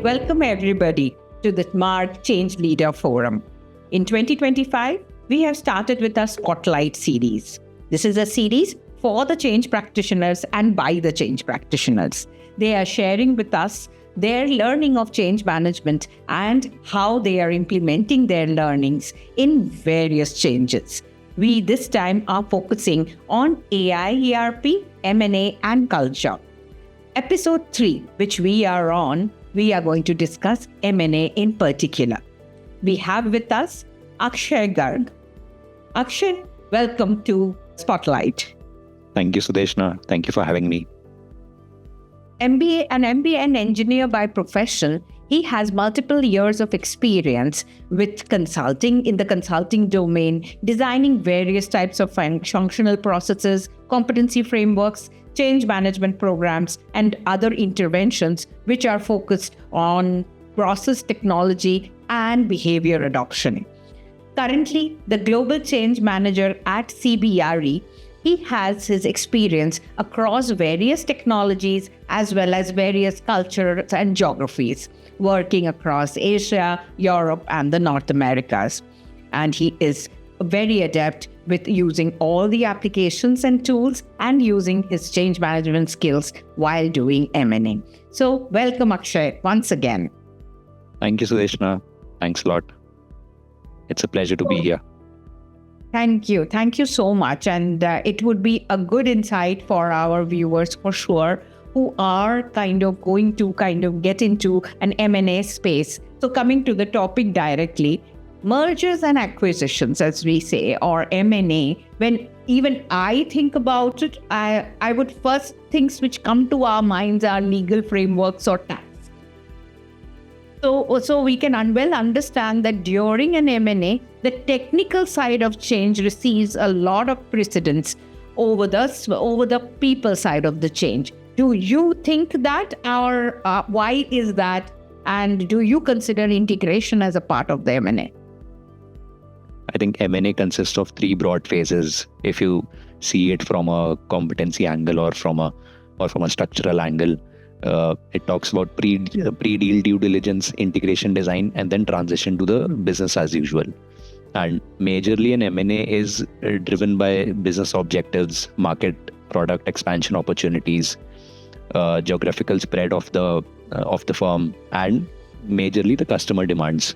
Welcome everybody to the Smart Change Leader Forum. In 2025, we have started with our Spotlight series. This is a series for the change practitioners and by the change practitioners. They are sharing with us their learning of change management and how they are implementing their learnings in various changes. We this time are focusing on AI, ERP, M&A, and culture. Episode 3, which we are on, we are going to discuss M&A in particular. We have with us Akshay Garg. Akshay, welcome to Spotlight. Thank you, Sudeshna. Thank you for having me. An MBA and engineer by profession, he has multiple years of experience with consulting in the consulting domain, designing various types of functional processes, competency frameworks, change management programs, and other interventions which are focused on process technology and behavior adoption. Currently, the global change manager at CBRE, he has his experience across various technologies as well as various cultures and geographies, working across Asia, Europe, and the North Americas. And he is very adept with using all the applications and tools and using his change management skills while doing M&A. So welcome, Akshay, once again. Thank you, Sudeshna. Thanks a lot. It's a pleasure to be here. Thank you. Thank you so much. And it would be a good insight for our viewers for sure, who are going to get into an M&A space. So coming to the topic directly, mergers and acquisitions, as we say, or M&A, when even I think about it, I would first things which come to our minds are legal frameworks or tax. So we can well understand that during an M&A, the technical side of change receives a lot of precedence over the people side of the change. Do you think that, or why is that? And do you consider integration as a part of the M&A? I think M&A consists of 3 broad phases. If you see it from a competency angle or from a structural angle, it talks about pre-deal due diligence, integration design, and then transition to the business as usual. And majorly an M&A is driven by business objectives, market product expansion opportunities, geographical spread of the firm, and majorly the customer demands.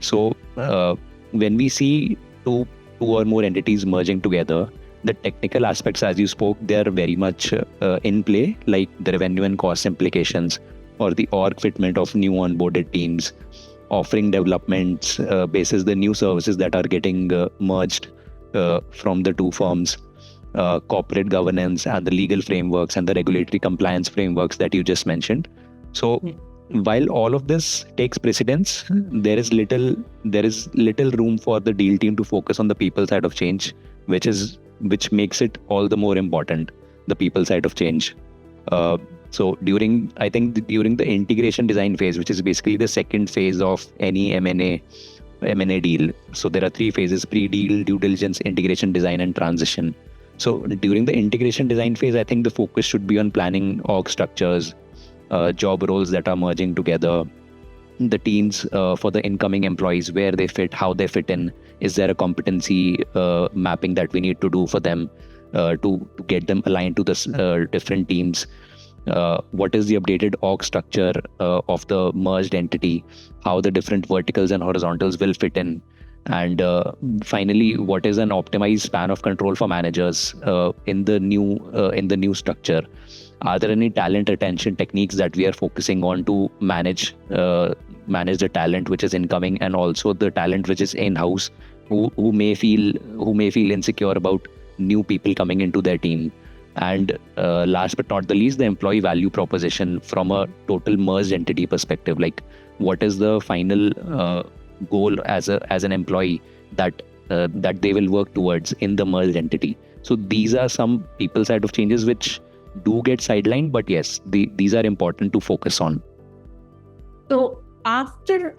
So when we see two or more entities merging together, the technical aspects, as you spoke, they are very much in play, like the revenue and cost implications or the org fitment of new onboarded teams, offering developments basis the new services that are getting merged from the two firms, corporate governance and the legal frameworks and the regulatory compliance frameworks that you just mentioned. So while all of this takes precedence, there is little room for the deal team to focus on the people side of change, which makes it all the more important, the people side of change. So during the integration design phase, which is basically the second phase of any M&A deal. So there are 3 phases: pre-deal, due diligence, integration design, and transition. So during the integration design phase, I think the focus should be on planning org structures, job roles that are merging together, the teams for the incoming employees, where they fit, how they fit in. Is there a competency mapping that we need to do for them to get them aligned to the different teams? What is the updated org structure of the merged entity? How the different verticals and horizontals will fit in? And finally, what is an optimized span of control for managers in the new structure? Are there any talent retention techniques that we are focusing on to manage the talent which is incoming, and also the talent which is in-house, who may feel insecure about new people coming into their team? And last but not the least, the employee value proposition from a total merged entity perspective. Like, what is the final goal as an employee that they will work towards in the merged entity? So these are some people side of changes which do get sidelined, but yes, these are important to focus on. So after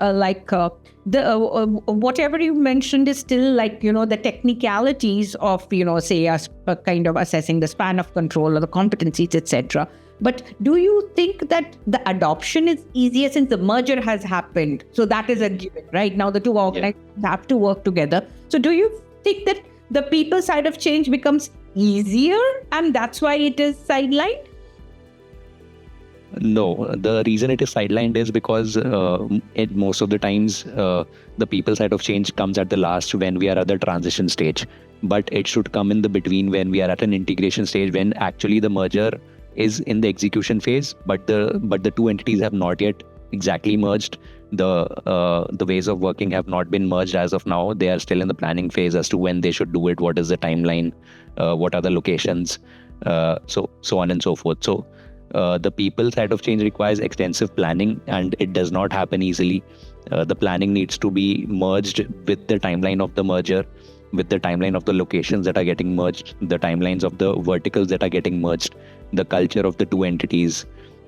whatever you mentioned is still the technicalities of say us kind of assessing the span of control or the competencies, etc. But do you think that the adoption is easier since the merger has happened? So that is a given, right? Now the two organizations have to work together. So do you think that the people side of change becomes easier and that's why it is sidelined? No, the reason it is sidelined is because most of the times the people side of change comes at the last when we are at the transition stage. But it should come in the between when we are at an integration stage, when actually the merger is in the execution phase, but the two entities have not yet exactly merged. The ways of working have not been merged as of now. They are still in the planning phase as to when they should do it, what is the timeline, what are the locations, so on and so forth. So the people side of change requires extensive planning, and it does not happen easily. The planning needs to be merged with the timeline of the merger, with the timeline of the locations that are getting merged, the timelines of the verticals that are getting merged, the culture of the two entities.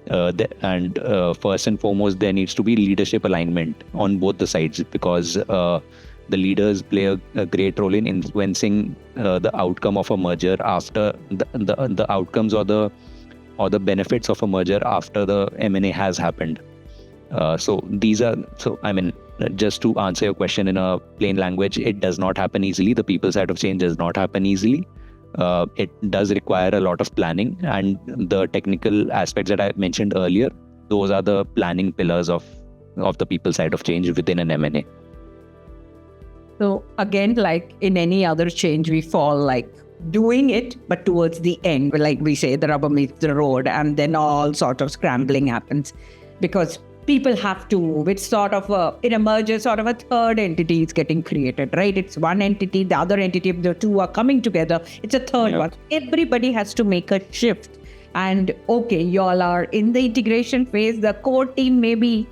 And first and foremost, there needs to be leadership alignment on both the sides, because the leaders play a great role in influencing the outcome of a merger after the outcomes or the benefits of a merger after the M&A has happened. Just to answer your question in a plain language, it does not happen easily. The people side of change does not happen easily. It does require a lot of planning, and the technical aspects that I mentioned earlier, those are the planning pillars of the people side of change within an M&A. So again, like in any other change, we fall like doing it, but towards the end, like we say, the rubber meets the road, and then all sort of scrambling happens because people have to move. It's sort of in a merger, sort of a third entity is getting created, right? It's one entity, the other entity, if the two are coming together, it's a third one. Everybody has to make a shift. And okay, y'all are in the integration phase. The core team may be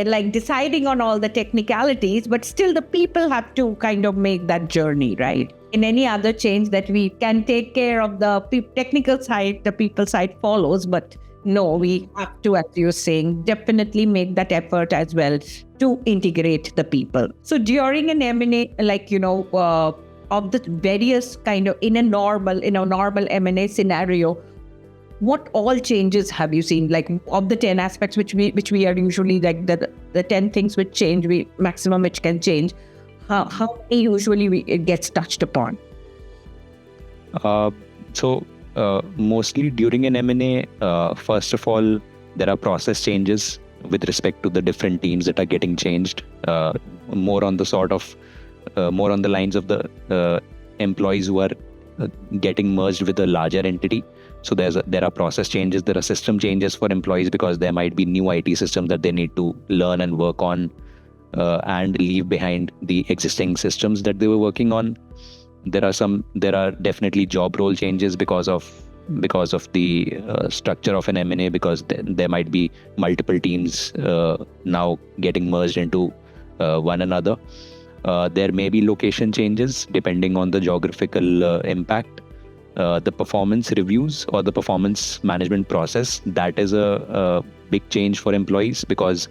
like deciding on all the technicalities, but still the people have to kind of make that journey, right? In any other change that we can take care of the technical side, the people side follows, but no, we have to, as you're saying, definitely make that effort as well to integrate the people. So during an M&A, like, of the various kind of in a normal M&A scenario, what all changes have you seen? Like of the 10 aspects which we are usually like the 10 things which change, maximum which can change, how many usually it gets touched upon? Mostly during an M&A, first of all, there are process changes with respect to the different teams that are getting changed. More on the lines of the employees who are getting merged with a larger entity. So there are process changes, there are system changes for employees because there might be new IT systems that they need to learn and work on and leave behind the existing systems that they were working on. There are definitely job role changes because of the structure of an M&A, because there might be multiple teams now getting merged into one another. There may be location changes depending on the geographical impact. The performance reviews or the performance management process, that is a big change for employees because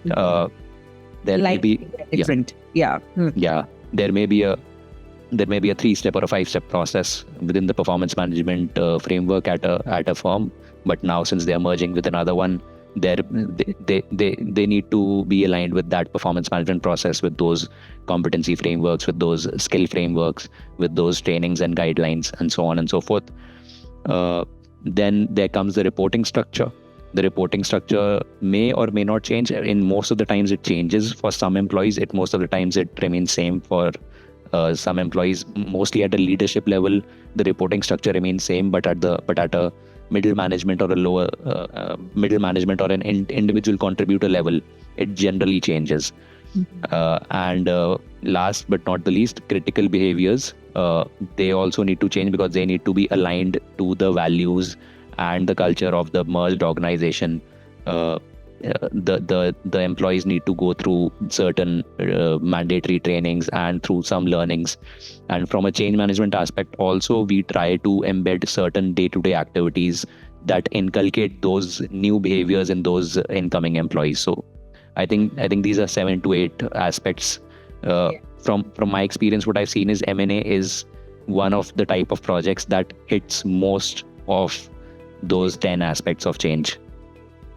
there may be different. There may be a 3-step or a 5-step process within the performance management framework at a firm, but now since they are merging with another one, they need to be aligned with that performance management process, with those competency frameworks, with those skill frameworks, with those trainings and guidelines, and so on and so forth. Then there comes the reporting structure. The reporting structure may or may not change. In most of the times it changes for some employees. Most of the times it remains same for some employees. Mostly at a leadership level, the reporting structure remains same, but at a middle management or a lower middle management or an individual contributor level, it generally changes. And last but not the least, critical behaviors, they also need to change because they need to be aligned to the values and the culture of the merged organization. The employees need to go through certain mandatory trainings and through some learnings. And from a change management aspect also, we try to embed certain day-to-day activities that inculcate those new behaviors in those incoming employees. So I think these are 7 to 8 aspects. From my experience, what I've seen is M&A is one of the type of projects that hits most of those 10 aspects of change.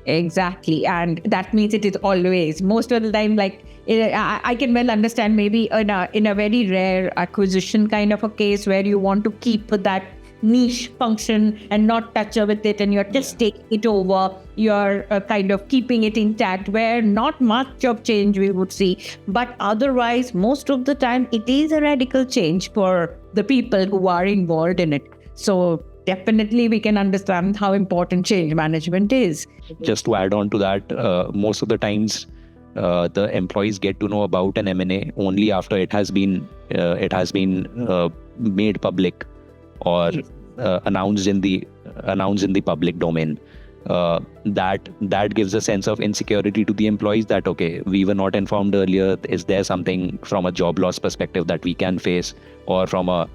Exactly. And that means it is always, most of the time, like I can well understand maybe in a very rare acquisition kind of a case where you want to keep that niche function and not touch with it, and you're just taking it over, you're kind of keeping it intact, where not much of change we would see. But otherwise, most of the time, it is a radical change for the people who are involved in it. So definitely we can understand how important change management is. Just to add on to that, most of the times the employees get to know about an M&A only after it has been made public or announced in the public domain. That gives a sense of insecurity to the employees that, okay, we were not informed earlier. Is there something from a job loss perspective that we can face, or from a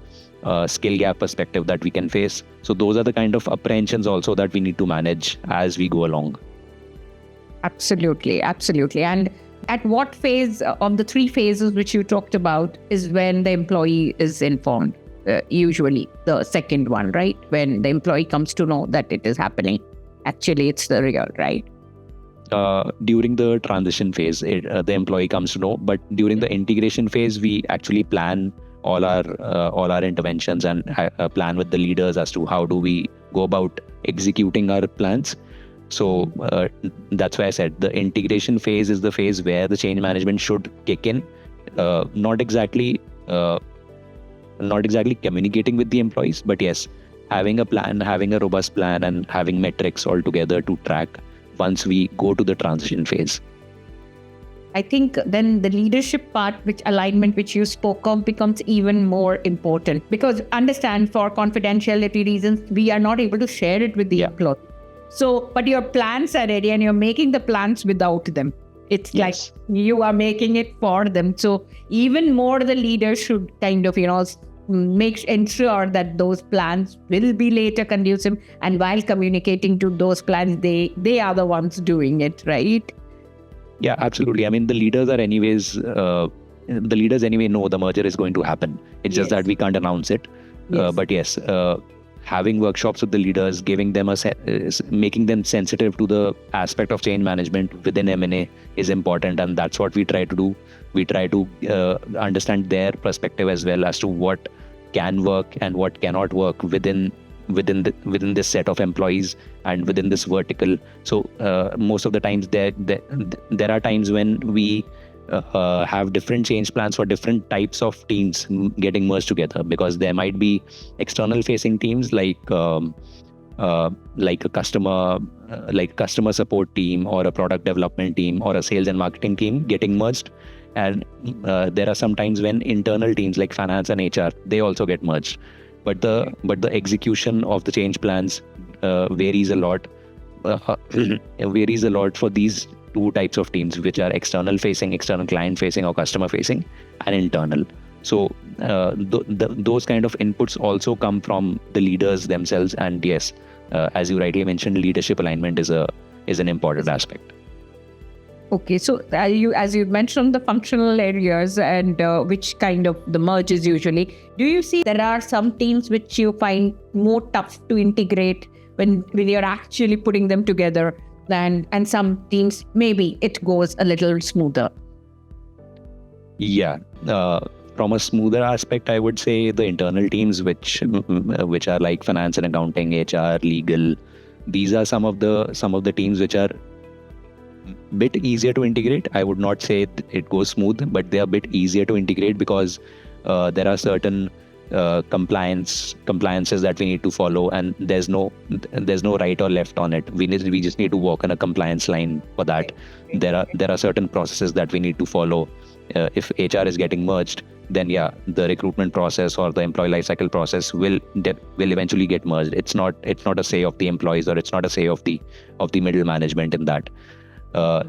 skill gap perspective that we can face? So those are the kind of apprehensions also that we need to manage as we go along. Absolutely. And at what phase of the 3 phases which you talked about is when the employee is informed? Usually the second one, right? When the employee comes to know that it is happening. Actually, it's the real, right? During the transition phase, the employee comes to know. But during the integration phase, we actually plan all our interventions and plan with the leaders as to how do we go about executing our plans. So that's why I said the integration phase is the phase where the change management should kick in. Not exactly communicating with the employees, but yes, having a plan, having a robust plan, and having metrics all together to track once we go to the transition phase. I think then the leadership part, which alignment, which you spoke of, becomes even more important, because understand, for confidentiality reasons, we are not able to share it with the employee. So, but your plans are ready and you're making the plans without them. It's like you are making it for them. So even more the leaders should kind of, ensure that those plans will be later conducive, and while communicating to those plans, they are the ones doing it, right? Yeah, absolutely. I mean, the leaders anyway know the merger is going to happen. It's just that we can't announce it. But yes, having workshops with the leaders, giving them making them sensitive to the aspect of change management within M&A is important, and that's what we try to do. We try to understand their perspective as well as to what can work and what cannot work within this set of employees and within this vertical. So most of the times there are times when we have different change plans for different types of teams getting merged together, because there might be external facing teams like a customer support team, or a product development team, or a sales and marketing team getting merged. And there are some times when internal teams like finance and HR, they also get merged. But the execution of the change plans varies a lot. Varies a lot for these 2 types of teams, which are external facing, external client facing, or customer facing, and internal. So those kind of inputs also come from the leaders themselves. And yes, as you rightly mentioned, leadership alignment is an important aspect. Okay, so as you mentioned the functional areas and which kind of the merges usually, do you see there are some teams which you find more tough to integrate when you're actually putting them together, and some teams maybe it goes a little smoother? Yeah, from a smoother aspect, I would say the internal teams, which are like finance and accounting, HR, legal. These are some of the teams which are bit easier to integrate. I would not say it goes smooth, but they are a bit easier to integrate because there are certain compliances that we need to follow, and there's no right or left on it. We just need to walk on a compliance line for that. There are certain processes that we need to follow. If HR is getting merged, then the recruitment process or the employee lifecycle process will eventually get merged. It's not a say of the employees, or it's not a say of the middle management in that.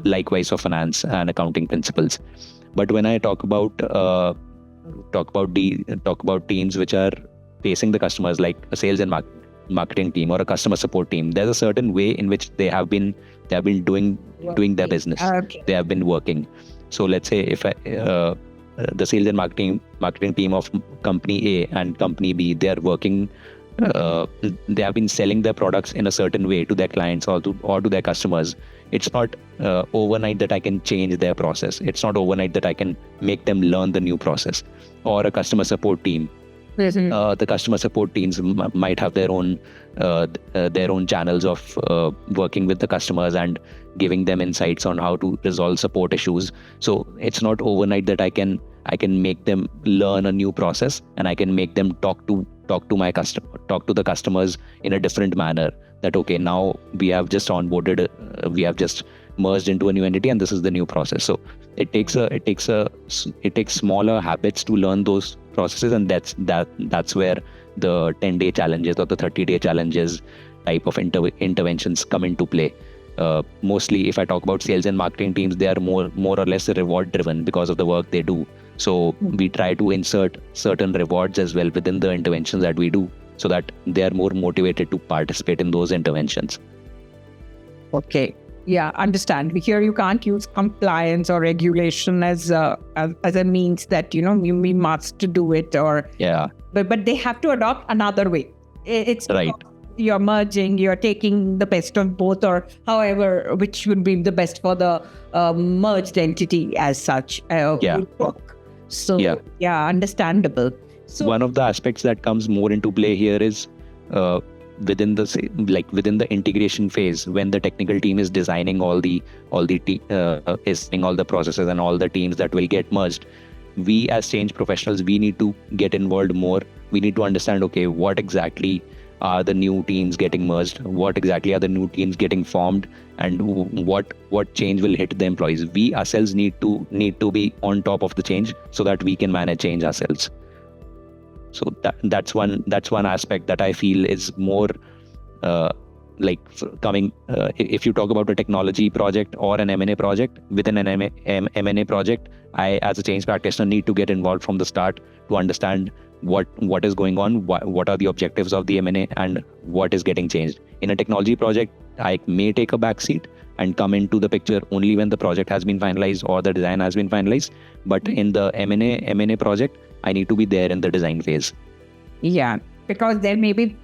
Likewise for finance and accounting principles. But when I talk about teams which are facing the customers, like a sales and marketing team or a customer support team, there's a certain way in which they have been doing their business. Okay. They have been working. So let's say if the sales and marketing team of company A and company B, they are working they have been selling their products in a certain way to their clients or to their customers. It's not overnight that I can change their process. It's not overnight that I can make them learn the new process. Or a customer support team. The customer support teams might have their own channels of working with the customers and giving them insights on how to resolve support issues. So it's not overnight that I can make them learn a new process, and I can make them talk to the customers in a different manner. That okay, now we have just onboarded, we have just merged into a new entity, and this is the new process. So it takes smaller habits to learn those processes, and that's where the 10-day challenges or the 30-day challenges type of interventions come into play. Mostly, if I talk about sales and marketing teams, they are more or less reward driven because of the work they do. So we try to insert certain rewards as well within the interventions that we do, so that they are more motivated to participate in those interventions. Okay. Yeah, understand. Here you can't use compliance or regulation as a means that we must do it, or But they have to adopt another way. It's right. You're merging, you're taking the best of both, or however which would be the best for the merged entity as such. So understandable. So one of the aspects that comes more into play here is within the integration phase, when the technical team is designing all the processes and all the teams that will get merged. We as change professionals, we need to get involved more. We need to understand, okay, what exactly are the new teams getting merged? What exactly are the new teams getting formed? And what change will hit the employees? We ourselves need to be on top of the change so that we can manage change ourselves. So that's one aspect that I feel is more coming. If you talk about a technology project or an M&A project, within an M&A project, I as a change practitioner need to get involved from the start to understand what is going on, what are the objectives of the M&A, and what is getting changed. In a technology project, I may take a back seat and come into the picture only when the project has been finalized or the design has been finalized. But in the M&A project, I need to be there in the design phase. Yeah, because there may be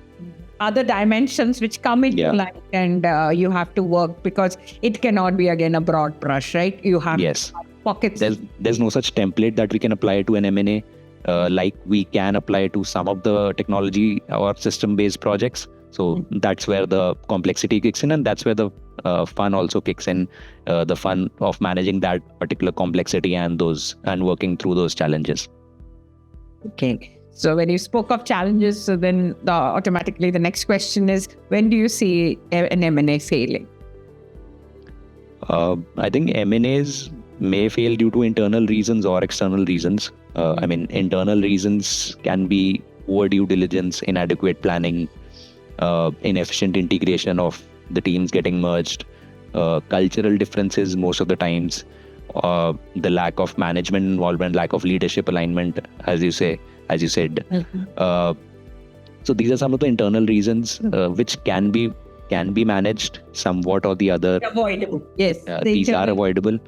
other dimensions which come into light, and you have to work, because it cannot be again a broad brush, right? You have pockets. There's no such template that we can apply to an M&A like we can apply to some of the technology or system-based projects. So that's where the complexity kicks in, and that's where the fun also kicks in. The fun of managing that particular complexity and working through those challenges. Okay. So when you spoke of challenges, so then automatically the next question is, when do you see an M&A failing? I think M&As may fail due to internal reasons or external reasons. Internal reasons can be poor due diligence, inadequate planning, inefficient integration of the teams getting merged, cultural differences most of the times, the lack of management involvement, lack of leadership alignment, as you said. So these are some of the internal reasons which can be managed somewhat or the other. Avoidable. Yes. These are avoidable.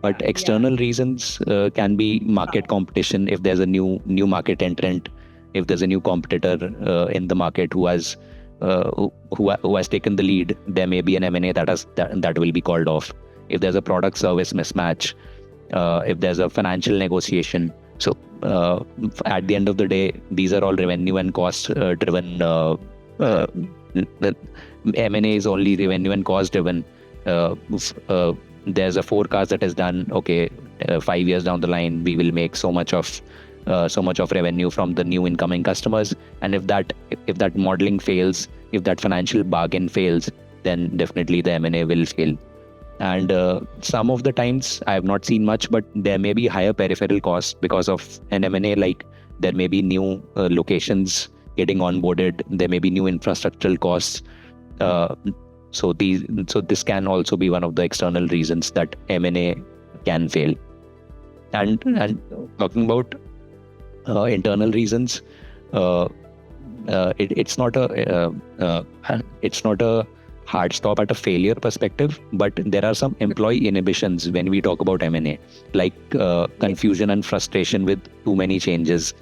But external reasons can be market competition. If there's a new market entrant, if there's a new competitor in the market who has taken the lead, there may be an M&A that will be called off. If there's a product service mismatch, if there's a financial negotiation. So at the end of the day, these are all revenue and cost driven. M&A is only revenue and cost driven. There's a forecast that is done. Okay, 5 years down the line, we will make so much of revenue from the new incoming customers. And if that modeling fails, if that financial bargain fails, then definitely the M&A will fail. And some of the times, I have not seen much, but there may be higher peripheral costs because of an M&A. Like there may be new locations getting onboarded. There may be new infrastructural costs. So this can also be one of the external reasons that M&A can fail. And talking about internal reasons, it's not a hard stop at a failure perspective, but there are some employee inhibitions when we talk about M&A, like confusion and frustration with too many changes.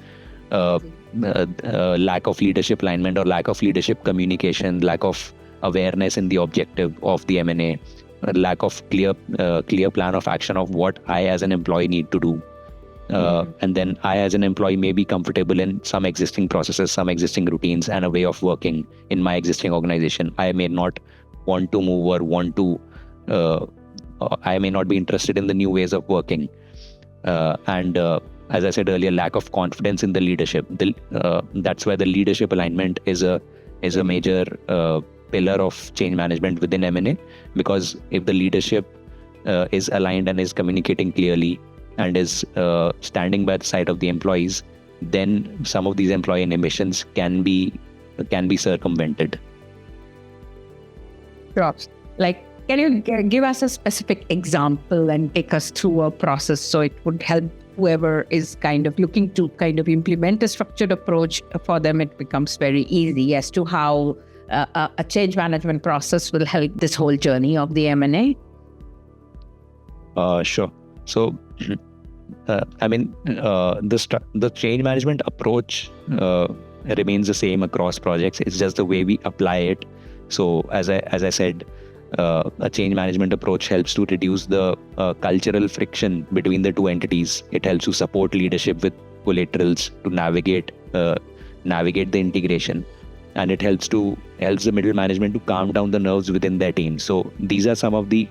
lack of leadership alignment or lack of leadership communication, lack of awareness in the objective of the M&A, lack of clear plan of action of what I as an employee need to do. And then I as an employee may be comfortable in some existing processes, some existing routines and a way of working in my existing organization. I may not want to move or I may not be interested in the new ways of working. And as I said earlier, lack of confidence in the leadership. That's why the leadership alignment is a major pillar of change management within M&A, because if the leadership is aligned and is communicating clearly and is standing by the side of the employees, then some of these employee inhibitions can be circumvented. Sure. Like, can you give us a specific example and take us through a process so it would help whoever is kind of looking to kind of implement a structured approach for them? It becomes very easy as to how a change management process will help this whole journey of the M&A. Sure. So, the change management approach remains the same across projects. It's just the way we apply it. So, as I said, a change management approach helps to reduce the cultural friction between the two entities. It helps to support leadership with collaterals to navigate the integration, and it helps the middle management to calm down the nerves within their team. So these are some of the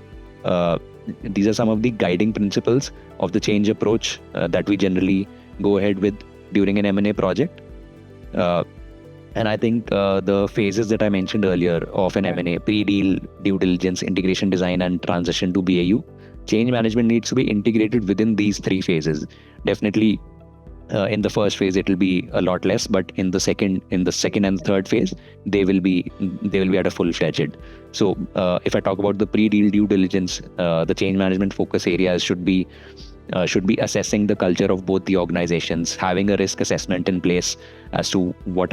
guiding principles of the change approach that we generally go ahead with during an M&A project. And I think the phases that I mentioned earlier of an M&A, pre-deal, due diligence, integration design, and transition to BAU, change management needs to be integrated within these three phases. Definitely, in the first phase it will be a lot less, but in the second and third phase, they will be at a full-fledged. So, if I talk about the pre-deal due diligence, the change management focus areas should be assessing the culture of both the organizations, having a risk assessment in place as to what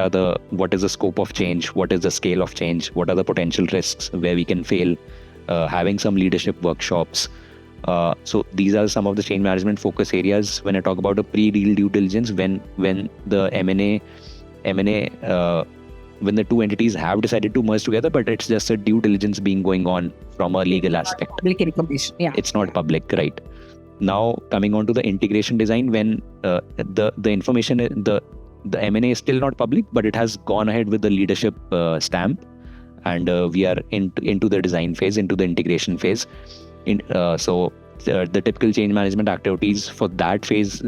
is the scope of change, what is the scale of change, what are the potential risks where we can fail, having some leadership workshops. So these are some of the change management focus areas when I talk about a pre-deal due diligence, when the M&A when the two entities have decided to merge together, but it's just a due diligence going on from a legal aspect. Public information, yeah. It's not public, right? Now, coming on to the integration design, when the information, the M&A is still not public, but it has gone ahead with the leadership stamp, and we are into the design phase, into the integration phase. So the typical change management activities for that phase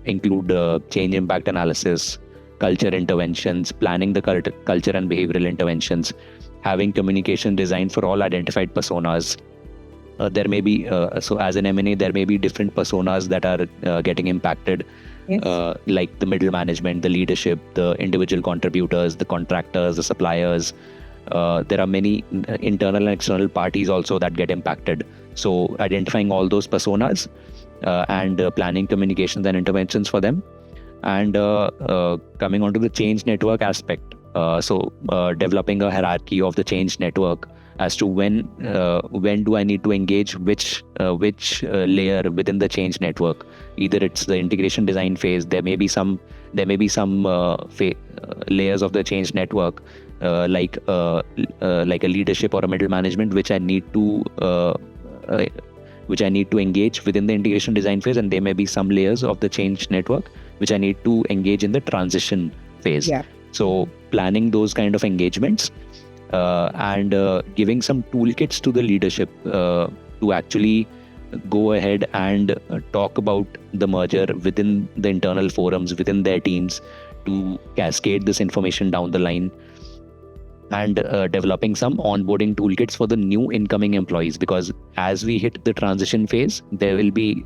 include change impact analysis, culture interventions, planning the culture and behavioral interventions, having communication designed for all identified personas. There may be, so as an M&A, there may be different personas that are getting impacted, yes. Like the middle management, the leadership, the individual contributors, the contractors, the suppliers. There are many internal and external parties also that get impacted. So identifying all those personas and planning communications and interventions for them. And coming on to the change network aspect. So developing a hierarchy of the change network as to when do I need to engage which layer within the change network. Either it's the integration design phase. There may be some layers of the change network, like a leadership or a middle management, which I need to engage within the integration design phase, and there may be some layers of the change network which I need to engage in the transition phase. Yeah. So planning those kind of engagements and giving some toolkits to the leadership to actually go ahead and talk about the merger within the internal forums, within their teams, to cascade this information down the line, and developing some onboarding toolkits for the new incoming employees, because as we hit the transition phase, there will be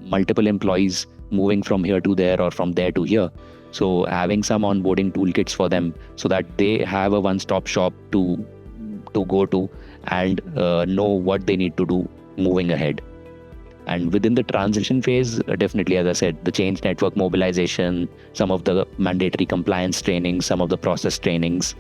multiple employees moving from here to there or from there to here. So having some onboarding toolkits for them so that they have a one-stop shop to go to and know what they need to do moving ahead. And within the transition phase, definitely, as I said, the change network mobilization, some of the mandatory compliance training, some of the process trainings,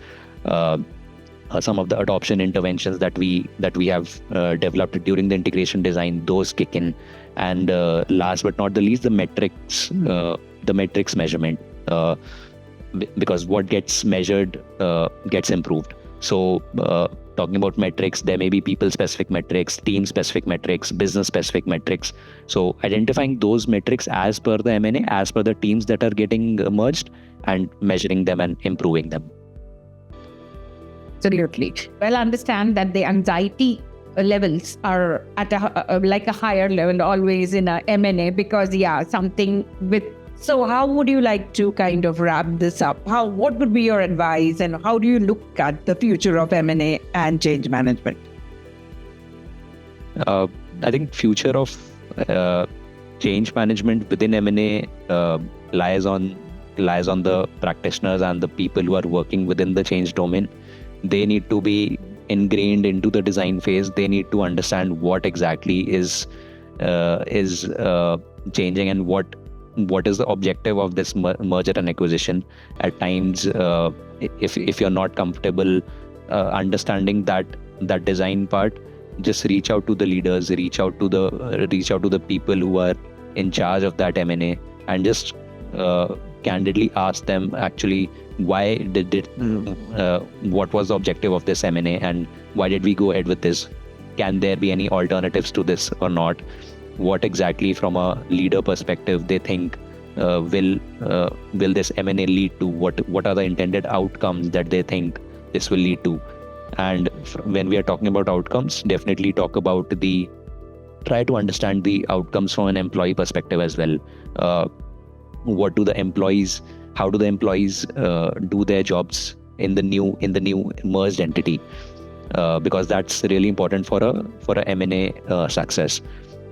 some of the adoption interventions that we have developed during the integration design, those kick in. And last but not the least, the metrics measurement. because what gets measured gets improved. So talking about metrics, there may be people-specific metrics, team-specific metrics, business-specific metrics. So identifying those metrics as per the M&A, as per the teams that are getting merged, and measuring them and improving them. Absolutely. Well, understand that the anxiety levels are at a higher level always in a M&A because something with. So how would you like to kind of wrap this up? What would be your advice, and how do you look at the future of M&A and change management? I think future of change management within M&A lies on the practitioners and the people who are working within the change domain. They need to be ingrained into the design phase. They need to understand what exactly is changing and what is the objective of this merger and acquisition. At times, if you're not comfortable understanding that design part, just reach out to the leaders, reach out to the people who are in charge of that M&A, and just candidly ask them actually why what was the objective of this M&A and why did we go ahead with this? Can there be any alternatives to this or not? What exactly from a leader perspective they think will this M&A lead to? What are the intended outcomes that they think this will lead to? And when we are talking about outcomes, definitely try to understand the outcomes from an employee perspective as well. How do the employees do their jobs in the new merged entity? Because that's really important for a M&A success.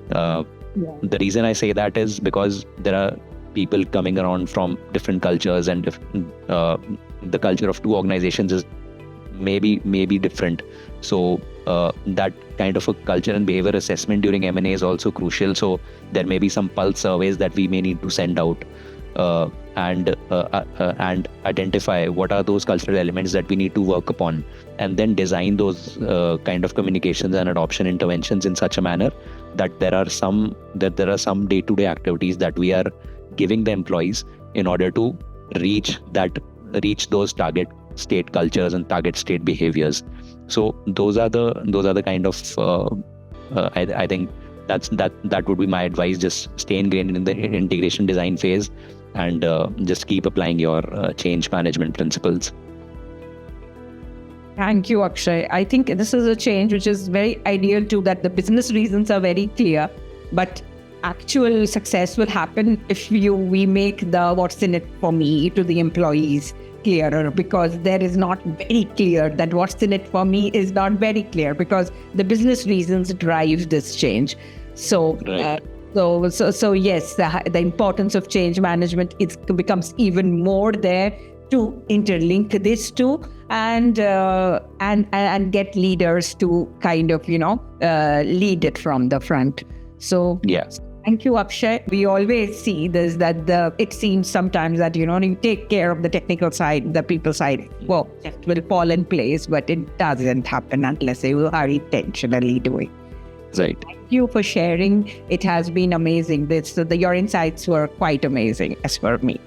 The reason I say that is because there are people coming around from different cultures, and the culture of two organizations is maybe different. So that kind of a culture and behavior assessment during M&A is also crucial. So there may be some pulse surveys that we may need to send out and identify what are those cultural elements that we need to work upon, and then design those kind of communications and adoption interventions in such a manner that there are some day-to-day activities that we are giving the employees in order to reach those target state cultures and target state behaviors. So those are the kind of I think that would be my advice. Just stay ingrained in the integration design phase and just keep applying your change management principles. Thank you, Akshay. I think this is a change which is very ideal too, that the business reasons are very clear, but actual success will happen if we make the what's in it for me to the employees clearer, because there is not very clear that what's in it for me is not very clear, because the business reasons drive this change. So right. So yes, the importance of change management becomes even more there to interlink this two and get leaders to kind of lead it from the front. So yes. Thank you, Akshay. We always see this, that it seems sometimes that, you take care of the technical side, the people side, well, it will fall in place, but it doesn't happen unless you are intentionally doing. Right. Thank you for sharing. It has been amazing. Your insights were quite amazing as for me.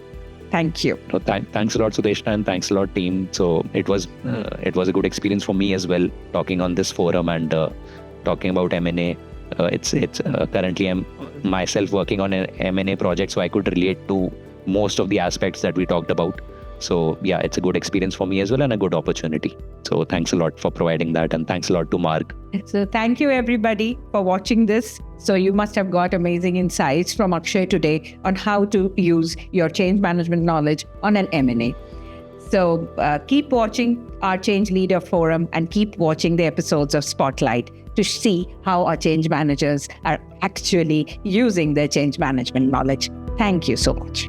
Thank you. So thanks a lot, Sudeshna, and thanks a lot, team. So it was a good experience for me as well, talking on this forum and talking about M&A. It's currently I'm myself working on an M&A project, so I could relate to most of the aspects that we talked about. So yeah, it's a good experience for me as well and a good opportunity. So thanks a lot for providing that, and thanks a lot to Marg. So thank you everybody for watching this. So you must have got amazing insights from Akshay today on how to use your change management knowledge on an M&A. So keep watching our Change Leader Forum and keep watching the episodes of Spotlight to see how our change managers are actually using their change management knowledge. Thank you so much.